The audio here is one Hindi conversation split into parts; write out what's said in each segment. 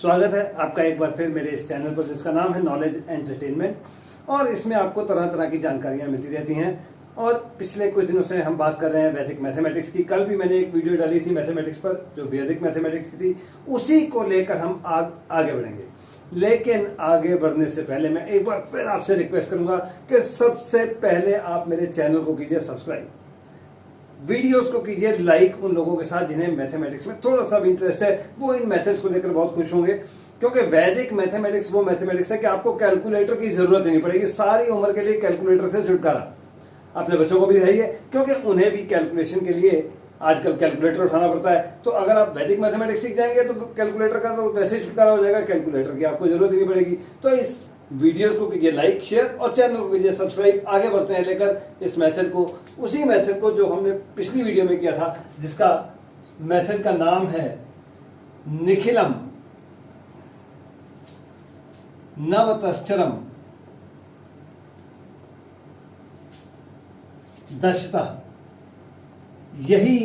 स्वागत है आपका एक बार फिर मेरे इस चैनल पर जिसका नाम है नॉलेज एंटरटेनमेंट। और इसमें आपको तरह तरह की जानकारियां मिलती रहती हैं। और पिछले कुछ दिनों से हम बात कर रहे हैं वैदिक मैथमेटिक्स की। कल भी मैंने एक वीडियो डाली थी मैथमेटिक्स पर जो वैदिक मैथमेटिक्स की थी, उसी को लेकर हम आगे बढ़ेंगे। लेकिन आगे बढ़ने से पहले मैं एक बार फिर आपसे रिक्वेस्ट करूंगा कि सबसे पहले आप मेरे चैनल को कीजिए सब्सक्राइब, वीडियोस को कीजिए लाइक उन लोगों के साथ जिन्हें मैथमेटिक्स में थोड़ा सा भी इंटरेस्ट है। वो इन मेथड्स को लेकर बहुत खुश होंगे, क्योंकि वैदिक मैथमेटिक्स वो मैथमेटिक्स है कि आपको कैलकुलेटर की जरूरत ही नहीं पड़ेगी। सारी उम्र के लिए कैलकुलेटर से छुटकारा अपने बच्चों को भी है, क्योंकि उन्हें भी कैलकुलेशन के लिए आजकल कैलकुलेटर उठाना पड़ता है। तो अगर आप वैदिक मैथमेटिक्स सीख जाएंगे तो कैलकुलेटर का तो वैसे ही छुटकारा हो जाएगा, कैलकुलेटर की आपको जरूरत ही नहीं पड़ेगी। तो इस वीडियोस को कीजिए लाइक शेयर और चैनल को कीजिए सब्सक्राइब। आगे बढ़ते हैं लेकर इस मेथड को, उसी मेथड को जो हमने पिछली वीडियो में किया था, जिसका मेथड का नाम है निखिलम नवतश्चरम दशतः। यही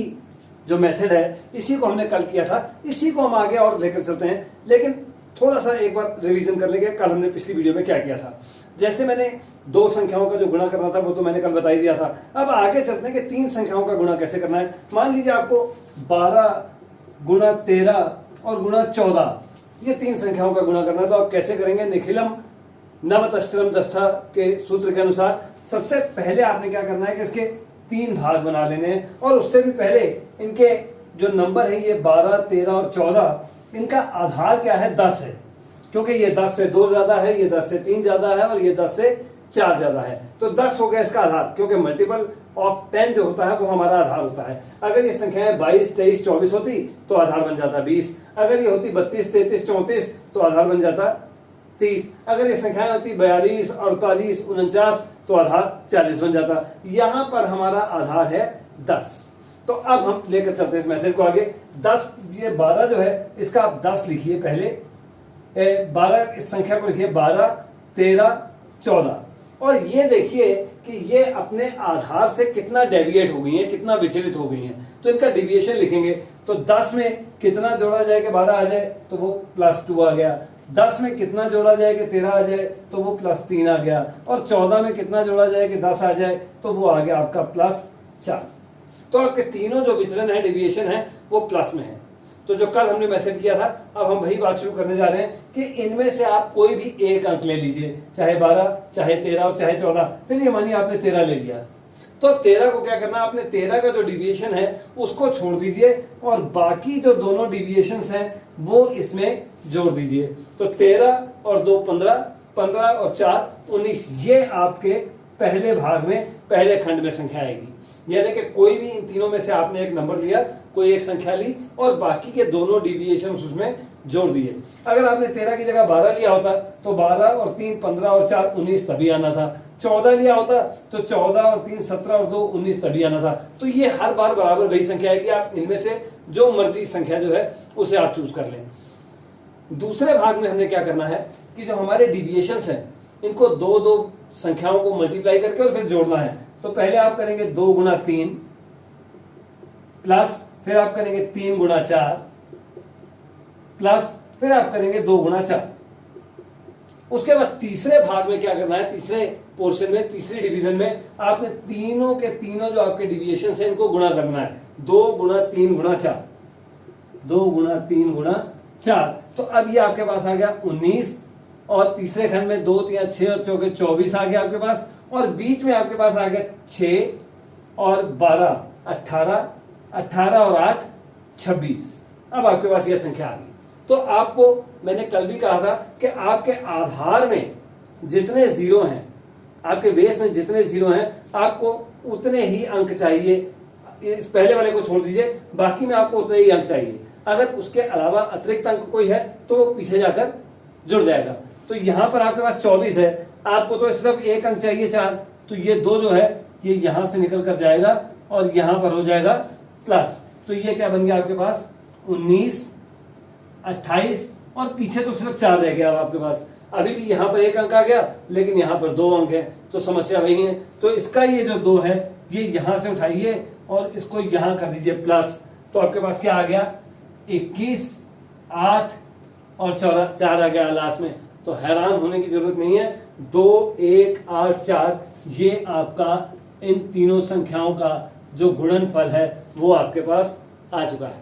जो मेथड है इसी को हमने कल किया था, इसी को हम आगे और लेकर चलते हैं। लेकिन थोड़ा सा एक बार रिवीजन कर लेंगे कल हमने पिछली वीडियो में क्या किया था। जैसे मैंने दो संख्याओं का जो गुणा करना था वो तो मैंने कल बता ही दिया था। अब आगे चलते हैं कि तीन संख्याओं का गुणा कैसे करना है। मान लीजिए आपको 12 गुणा 13 और गुणा 14 ये तीन संख्याओं का गुणा करना है। तो आप कैसे करेंगे? निखिलम नवतश्चरम दशतः के सूत्र के अनुसार सबसे पहले आपने क्या करना है कि इसके तीन भाग बना लेने हैं। और उससे भी पहले इनके जो नंबर है ये 12, 13 और 14, इनका आधार क्या है? 10 है, क्योंकि ये 10 से 2 ज्यादा है, ये 10 से 3 ज्यादा है और ये 10 से 4 ज्यादा है। तो 10 हो गया इसका आधार, क्योंकि मल्टीपल ऑफ 10 जो होता है वो हमारा आधार होता है। अगर ये संख्याएं 22, 23, 24 होती तो आधार बन जाता 20। अगर ये होती 32, 33, 34 तो आधार बन जाता 30। अगर ये संख्याएं होती 42, 48, 49 तो आधार 40 बन जाता। यहां पर हमारा आधार है 10। तो अब हम लेकर चलते हैं इस मेथड को आगे। 10 ये 12 जो है इसका आप 10 लिखिए पहले। 12 इस संख्या को लिखिए 12, 13, 14। और ये देखिए कि ये अपने आधार से कितना डेविएट हो गई है, कितना विचलित हो गई है। तो इनका डिविएशन लिखेंगे। तो 10 में कितना जोड़ा जाए कि 12 आ जाए तो वो +2 आ गया। 10 में कितना जोड़ा जाए कि 13 आ जाए तो वो +3 आ गया। और 14 में कितना जोड़ा जाए कि 10 आ जाए तो वो आ गया आपका +4। तो आपके तीनों जो विचलन है, डेविएशन है, वो प्लस में है। तो जो कल हमने मेथड किया था, अब हम वही बात शुरू करने जा रहे हैं कि इनमें से आप कोई भी एक अंक ले लीजिए, चाहे 12, चाहे 13 और चाहे 14। चलिए मानिए आपने 13 ले लिया, तो 13 को क्या करना है? आपने 13 का जो डिविएशन है उसको छोड़ दीजिए और बाकी जो दोनों डिविएशंस हैं वो इसमें जोड़ दीजिए। तो 13 और 2 15, 15 और 4 19। ये आपके पहले भाग में, पहले खंड में संख्या आएगी। यानी कि कोई भी इन तीनों में से आपने एक नंबर लिया, कोई एक संख्या ली और बाकी के दोनों डिविएशन उसमें जोड़ दिए। अगर आपने 13 की जगह 12 लिया होता तो 12 और 3 15 और 4 19 तभी आना था। 14 लिया होता तो 14 और 3 17 और 2 19 तभी आना था। तो ये हर बार बराबर वही संख्या आएगी। आप इनमें से जो मर्जी संख्या जो है उसे आप चूज कर लें। दूसरे भाग में हमने क्या करना है कि जो हमारे डिविएशंस हैं इनको दो दो संख्याओं को मल्टीप्लाई करके और फिर जोड़ना है। तो पहले आप करेंगे 2 गुणा 3 प्लस, फिर आप करेंगे 3 गुणा 4 प्लस, फिर आप करेंगे 2 गुणा 4। उसके बाद तीसरे भाग में क्या करना है? तीसरे पोर्शन में, तीसरी डिवीजन में आपने तीनों के तीनों जो आपके डिविएशन है इनको गुणा करना है। 2 गुणा 3 गुणा 4, 2 गुणा 3 गुणा 4। तो अब ये आपके पास आ गया 19। और तीसरे खंड में 2 3 6 और 4 24 आ गया आपके पास। और बीच में आपके पास आ गया 6 और 12 18, 18 और 8 26। अब आपके पास यह संख्या आ गई। तो आपको मैंने कल भी कहा था कि आपके आधार में जितने जीरो हैं, आपके बेस में जितने जीरो हैं, आपको उतने ही अंक चाहिए। इस पहले वाले को छोड़ दीजिए, बाकी में आपको उतने ही अंक चाहिए। अगर उसके अलावा अतिरिक्त अंक कोई है तो वो पीछे जाकर जुड़ जाएगा। तो यहां पर आपके पास 24 है, आपको तो सिर्फ एक अंक चाहिए 4। तो ये 2 जो है ये यहां से निकल कर जाएगा और यहां पर हो जाएगा प्लस। तो ये क्या बन गया आपके पास? 19, 28 और पीछे तो सिर्फ 4 रह गया। अब आपके पास अभी भी यहां पर एक अंक आ गया, लेकिन यहां पर 2 अंक है, तो समस्या वही है। तो इसका ये जो 2 है ये यहां से उठाइए और इसको यहां कर दीजिए प्लस। तो आपके पास क्या आ गया? 21, 8 और 4 आ गया लास्ट में। तो हैरान होने की जरूरत नहीं है। 2, 1, 8, 4 ये आपका इन तीनों संख्याओं का जो गुणनफल है वो आपके पास आ चुका है।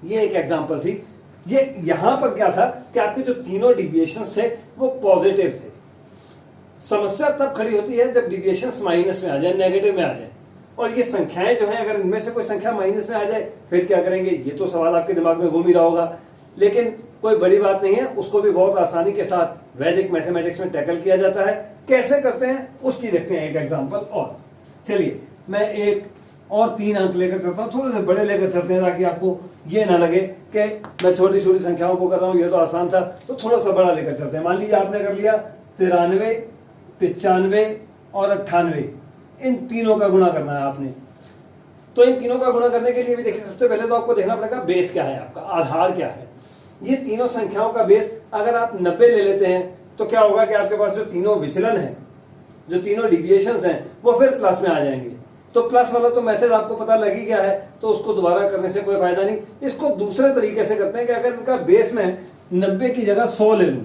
ये एक एग्जांपल थी। ये यहां पर क्या था कि आपके जो तीनों डिविएशंस थे वो पॉजिटिव थे। समस्या तब खड़ी होती है जब डिविएशंस माइनस में आ जाए, नेगेटिव में आ जाए। और ये संख्याएं जो हैं, अगर इनमें से कोई संख्या माइनस में आ जाए फिर क्या करेंगे, ये तो सवाल आपके दिमाग में घूम ही रहा होगा। लेकिन कोई बड़ी बात नहीं है, उसको भी बहुत आसानी के साथ वैदिक मैथमेटिक्स में टैकल किया जाता है। कैसे करते हैं उसकी देखते हैं एक एग्जांपल और। चलिए मैं एक और 3 अंक लेकर चलता हूँ, थोड़े से बड़े लेकर चलते हैं ताकि आपको ये ना लगे कि मैं छोटी छोटी संख्याओं को कर रहा हूँ, ये तो आसान था। तो थोड़ा सा बड़ा लेकर चलते हैं। मान लीजिए आपने कर लिया 93, 95 और 98, इन तीनों का गुणा करना है आपने। तो इन तीनों का गुणा करने के लिए भी देखिए, सबसे पहले तो आपको देखना पड़ेगा बेस क्या है, आपका आधार क्या है। ये तीनों संख्याओं का बेस अगर आप 90 ले लेते हैं तो क्या होगा कि आपके पास जो तीनों विचलन है, जो तीनों डिविएशंस हैं, वो फिर प्लस में आ जाएंगे। तो प्लस वाला तो मेथड आपको पता लग ही गया है, तो उसको दोबारा करने से कोई फायदा नहीं। इसको दूसरे तरीके से करते हैं कि अगर इनका बेस में 90 की जगह 100 ले लूं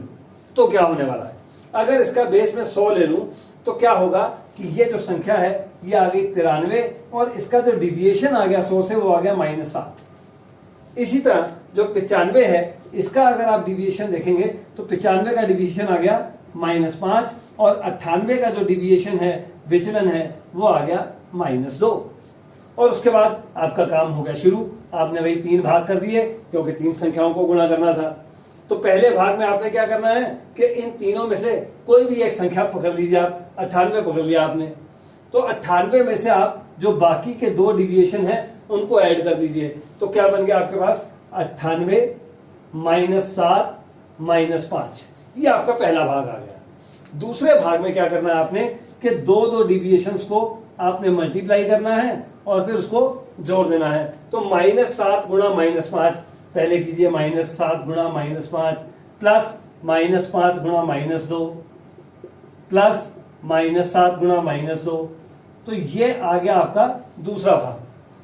तो क्या होने वाला है। अगर इसका बेस में 100 ले लूं तो क्या होगा कि ये जो संख्या है ये आ गई 93 और इसका जो डिविएशन आ गया 100 से वो आ गया -7। इसी तरह जो 95 है, इसका अगर आप डिविएशन देखेंगे तो 95 का डिविएशन आ गया -5 और 98 का जो डिविएशन है, विचलन है, वो आ गया -2। और उसके बाद आपका काम हो गया शुरू। आपने वही 3 भाग कर दिए क्योंकि 3 संख्याओं को गुणा करना था। तो पहले भाग में आपने क्या करना है कि इन तीनों में से कोई भी एक संख्या पकड़ लीजिए। आप 98 पकड़ लिया आपने, तो 98 में से आप जो बाकी के 2 डिविएशन हैं उनको ऐड कर दीजिए। तो क्या बन गया आपके पास 98 -7 -5। ये आपका पहला भाग आ गया। दूसरे भाग में क्या करना है आपने कि 2 डिविएशंस को आपने मल्टीप्लाई करना है और फिर उसको जोड़ देना है। तो -7 गुणा -5 पहले कीजिए, -7 गुणा -5 प्लस -5 गुणा -2 प्लस -7 गुणा -2। तो ये आ गया आपका दूसरा भाग।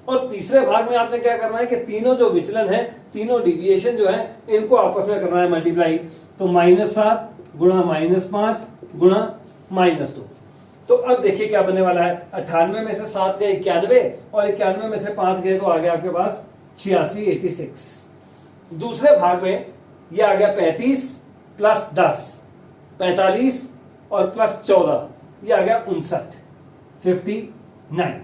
और तीसरे भाग में आपने क्या करना है कि तीनों जो विचलन है, तीनों डिविएशन जो है, इनको आपस में करना है मल्टीप्लाई। तो -7 गुणा -5 गुणा -2। तो अब देखिए क्या बनने वाला है। 98 में से 7 गए 91 और 91 में से 5 गए तो आ गया आपके पास 86, 86। दूसरे भाग में ये आ गया 35 प्लस 10, 45 और प्लस 14, ये आ गया 59, 59।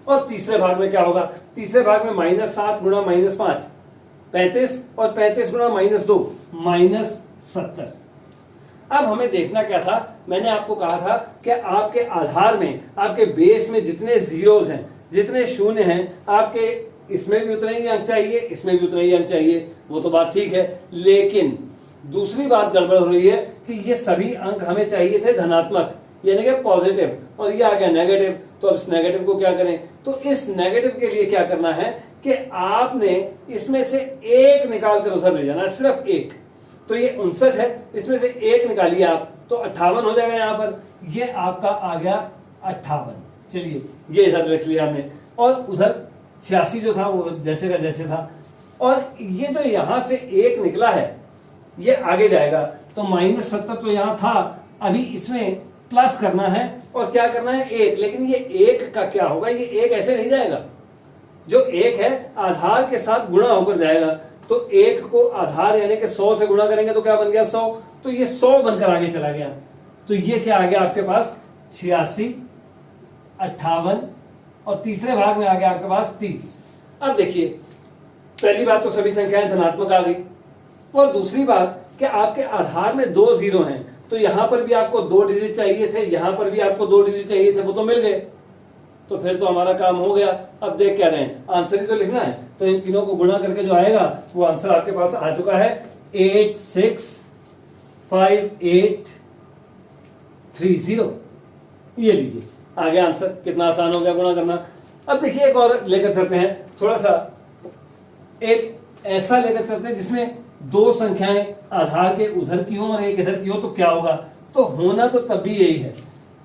और तीसरे भाग में क्या होगा, तीसरे भाग में -7 गुणा -5 35 और 35 गुणा -2 -70। अब हमें देखना क्या था, मैंने आपको कहा था कि आपके आधार में, आपके बेस में जितने जीरोस हैं, जितने शून्य हैं, आपके इसमें भी उतने ही अंक चाहिए, इसमें भी उतने ही अंक चाहिए। वो तो बात ठीक है, लेकिन दूसरी बात गड़बड़ हो रही है कि ये सभी अंक हमें चाहिए थे धनात्मक, यानी कि पॉजिटिव, और ये आ गया नेगेटिव। तो अब इस नेगेटिव को क्या करें, तो इस नेगेटिव के लिए क्या करना है कि आपने इसमें से एक निकाल कर उधर ले जाना, सिर्फ एक। तो ये 59 है, इसमें से एक निकालिए आप, तो 58 हो जाएगा यहाँ पर। ये आपका आ गया 58। चलिए ये इधर रख लिया हमने, और उधर 86 जो था वो जैसे का जैसे था। और ये जो यहां से एक निकला है ये आगे जाएगा, तो -70 तो यहां था, अभी इसमें प्लस करना है और क्या करना है, एक। लेकिन ये एक का क्या होगा, ये एक ऐसे नहीं जाएगा, जो एक है आधार के साथ गुणा होकर जाएगा। तो एक को आधार यानी कि 100 से गुणा करेंगे तो क्या बन गया 100, तो ये 100 बनकर आगे चला गया। तो ये क्या आ गया आपके पास 86, 58 और तीसरे भाग में आ गया आपके पास 30। अब देखिए पहली बात तो सभी संख्याएं धनात्मक आ गई, और दूसरी बात कि आपके आधार में 2 जीरो हैं, तो यहां पर भी आपको 2 डिजिट चाहिए थे, यहां पर भी आपको 2 डिजिट चाहिए थे, वो तो मिल गए। तो फिर तो हमारा काम हो गया। अब देख क्या रहे हैं, आंसर ही तो लिखना है, तो इन तीनों को गुणा करके जो आएगा वो आंसर आपके पास आ चुका है 865830। ये लीजिए आ गया आंसर। कितना आसान हो गया गुणा करना। अब देखिए एक और लेकर चलते हैं, थोड़ा सा एक ऐसा लेकर चलते हैं जिसमें 2 संख्याएं आधार के उधर की हो और एक इधर की हो, तो क्या होगा। तो होना तो तब भी यही है,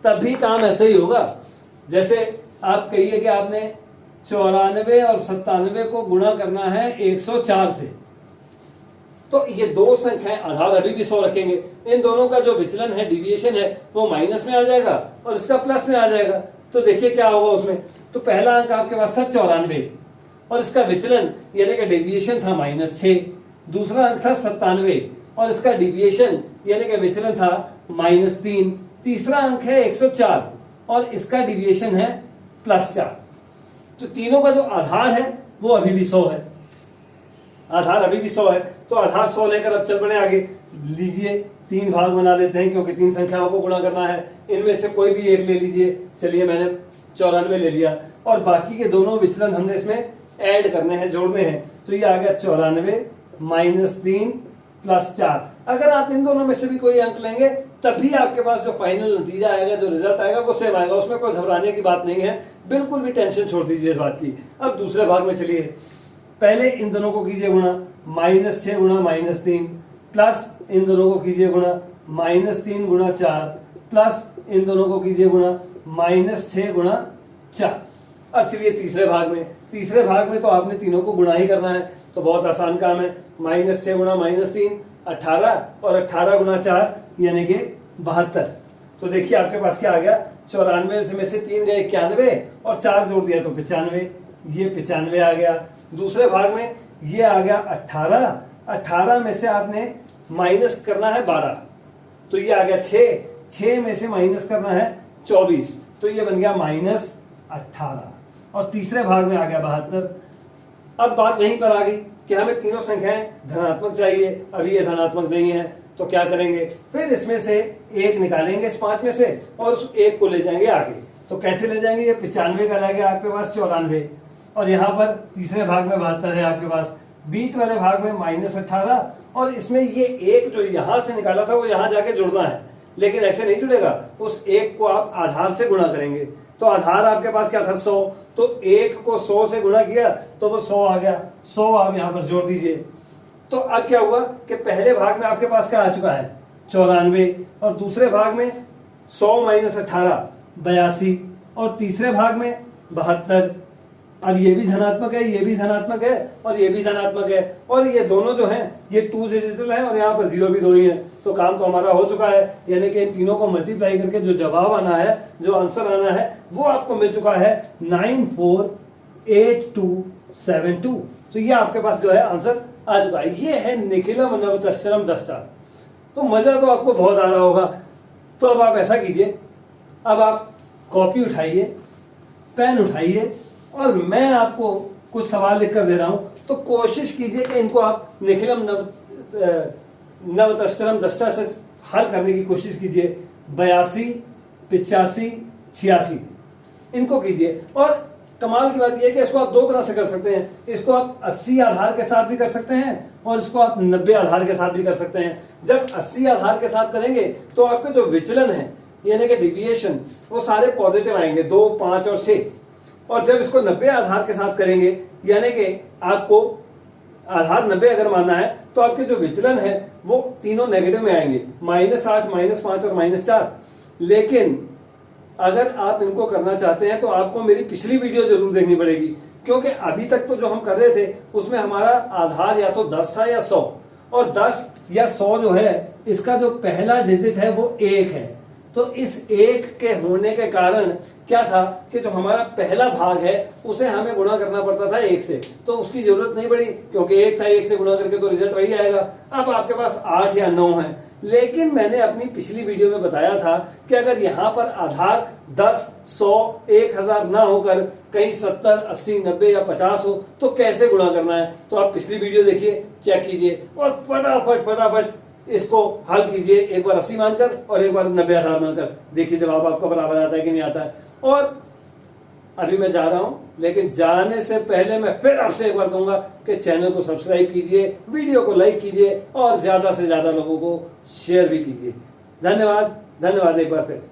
तब भी काम ऐसे ही होगा। जैसे आप कहिए कि आपने 94 और 97 को गुणा करना है 104 से, तो ये दो संख्याएं आधार अभी भी 100 रखेंगे, इन दोनों का जो विचलन है, डिविएशन है, वो माइनस में आ जाएगा और इसका प्लस में आ जाएगा। तो देखिए क्या होगा उसमें। तो पहला अंक आपके पास था 94 और इसका विचलन यानी कि डेविएशन था -6। दूसरा अंक था 97 और इसका डिविएशन यानी कि विचलन था -3। तीसरा अंक है 104 और इसका डिविएशन है +4। तो तीनों का जो आधार है वो अभी भी 100 है, आधार अभी भी 100 है। तो आधार 100 लेकर अब चल पड़े आगे। लीजिए 3 भाग बना लेते हैं क्योंकि 3 संख्याओं को गुणा करना है। इनमें से कोई भी एक ले लीजिए। चलिए मैंने 94 ले लिया और बाकी के दोनों विचलन हमने इसमें ऐड करने हैं, जोड़ने हैं। तो ये आ गया 94 -3 +4। अगर आप इन दोनों में से भी कोई अंक लेंगे तभी आपके पास जो फाइनल नतीजा आएगा, जो रिजल्ट आएगा वो सेम आएगा। उसमें कोई घबराने की बात नहीं है, बिल्कुल भी टेंशन छोड़ दीजिए इस बात की। अब दूसरे भाग में चलिए, पहले इन दोनों को कीजिए गुणा, -6 गुणा -3 प्लस इन दोनों को कीजिए गुणा -3 गुणा 4 प्लस इन दोनों को कीजिए गुणा -6 गुणा 4। अब चलिए तीसरे भाग में। तीसरे भाग में तो आपने तीनों को गुणा ही करना है, तो बहुत आसान काम है। -6 गुणा -3 18 और 18 गुणा 4 यानी कि 72। तो देखिए आपके पास क्या आ गया, 94 में से 3 गए 91 और 4 जोड़ दिया तो 95। ये 95 आ गया। दूसरे भाग में ये आ गया 18, 18 में से आपने माइनस करना है 12, तो ये आ गया 6, 6 में से माइनस करना है 24, तो ये बन गया -18। और तीसरे भाग में आ गया 72। अब बात वहीं पर आ गई कि हमें तीनों संख्याएं धनात्मक चाहिए, अभी ये धनात्मक नहीं है, तो क्या करेंगे, फिर इसमें से एक निकालेंगे इस 5 में से और उस एक को ले जाएंगे आगे। तो कैसे ले जाएंगे, ये 95 का रह गया आपके पास 94 और यहाँ पर तीसरे भाग में 72 है आपके पास, बीच वाले भाग में -18 और इसमें ये एक जो यहाँ से निकाला था वो यहाँ जाके जुड़ना है, लेकिन ऐसे नहीं जुड़ेगा। उस एक को आप आधार से गुणा करेंगे। तो आधार आपके पास क्या था 100, तो एक को 100 से गुणा किया तो वो 100 आ गया। 100 आप यहाँ पर जोड़ दीजिए। तो अब क्या हुआ कि पहले भाग में आपके पास क्या आ चुका है 94 और दूसरे भाग में 100 - 18 82 और तीसरे भाग में 72। अब ये भी धनात्मक है, ये भी धनात्मक है और ये भी धनात्मक है और ये दोनों जो हैं ये 2 डिजिटल है और यहाँ पर 0 भी 2 ही है। तो काम तो हमारा हो चुका है, यानी कि इन तीनों को मल्टीप्लाई करके जो जवाब आना है, जो आंसर आना है वो आपको मिल चुका है 948272। तो ये आपके पास जो है आंसर आ चुका है। ये है निखिलम नवतश्चरम दस्ता। तो मजा तो आपको बहुत आ रहा होगा। तो अब आप ऐसा कीजिए, अब आप कॉपी उठाइए, पेन उठाइए और मैं आपको कुछ सवाल लिख कर दे रहा हूं, तो कोशिश कीजिए कि इनको आप निखिलम नवतश्चरम दस्ता से हल करने की कोशिश कीजिए। 82, 85, 86 इनको कीजिए। और कमाल की बात यह है कि इसको आप 2 तरह से कर सकते हैं। इसको आप 80 आधार के साथ भी कर सकते हैं और इसको आप 90 आधार के साथ भी कर सकते हैं। जब 80 आधार के साथ करेंगे तो आपके जो विचलन है यानी कि डिविएशन, वो सारे पॉजिटिव आएंगे, 2, 5 और 6। और जब इसको 90 आधार के साथ करेंगे यानी कि आपको आधार 90 अगर मानना है तो आपके जो विचलन है वो तीनों नेगेटिव में आएंगे, -8, -5 और -4। लेकिन अगर आप इनको करना चाहते हैं तो आपको मेरी पिछली वीडियो जरूर देखनी पड़ेगी, क्योंकि अभी तक तो जो हम कर रहे थे उसमें हमारा आधार या तो 10 था या 100, और 10 या 100 जो है इसका जो पहला डिजिट है वो 1 है। तो इस 1 के होने के कारण क्या था कि जो हमारा पहला भाग है उसे हमें गुणा करना पड़ता था 1 से, तो उसकी जरूरत नहीं पड़ी क्योंकि 1 था, 1 से गुणा करके तो रिजल्ट वही आएगा। अब आपके पास 8 या 9 है, लेकिन मैंने अपनी पिछली वीडियो में बताया था कि अगर यहाँ पर आधार 10, 100, 1000 ना होकर कहीं 70, 80, 90 या 50 हो तो कैसे गुणा करना है। तो आप पिछली वीडियो देखिए, चेक कीजिए और फटाफट इसको हल कीजिए, एक बार 80 मानकर और एक बार 90,000 मानकर। देखिए जवाब आपका बराबर आता है कि नहीं आता है। और अभी मैं जा रहा हूं, लेकिन जाने से पहले मैं फिर आपसे एक बार कहूंगा कि चैनल को सब्सक्राइब कीजिए, वीडियो को लाइक कीजिए और ज्यादा से ज्यादा लोगों को शेयर भी कीजिए। धन्यवाद एक बार फिर।